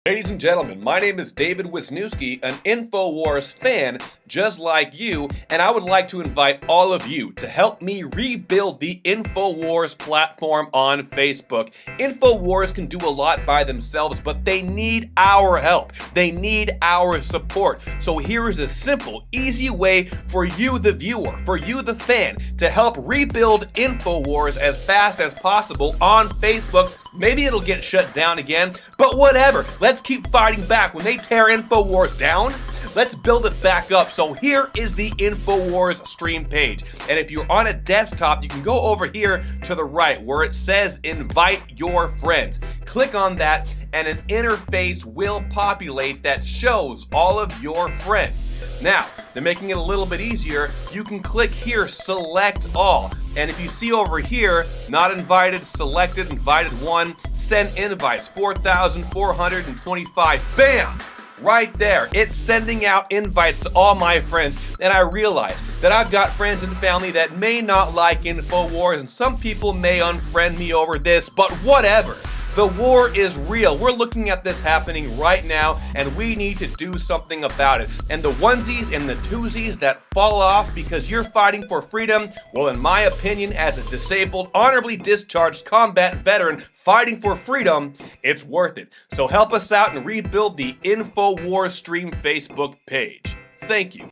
Ladies and gentlemen, my name is David Wisniewski, an InfoWars fan just like you, and I would like to invite all of you to help me rebuild the InfoWars platform on Facebook. InfoWars can do a lot by themselves, but they need our help. They need our support. So here is a simple, easy way for you, the viewer, for you, the fan, to help rebuild InfoWars as fast as possible on Facebook. Maybe it'll get shut down again, but whatever. Let's keep fighting back. When they tear InfoWars down, let's build it back up. So here is the InfoWars stream page. And if you're on a desktop, you can go over here to the right where it says invite your friends. Click on that and an interface will populate that shows all of your friends. Now, they're making it a little bit easier. You can click here, select all. And if you see over here, not invited, selected, invited one, send invites, 4,425. Bam! Right there, it's sending out invites to all my friends, and I realize that I've got friends and family that may not like InfoWars, and some people may unfriend me over this, but whatever. The war is real. We're looking at this happening right now, and we need to do something about it. And the onesies and the twosies that fall off because you're fighting for freedom, well, in my opinion, as a disabled, honorably discharged combat veteran fighting for freedom, it's worth it. So help us out and rebuild the InfoWars Stream Facebook page. Thank you.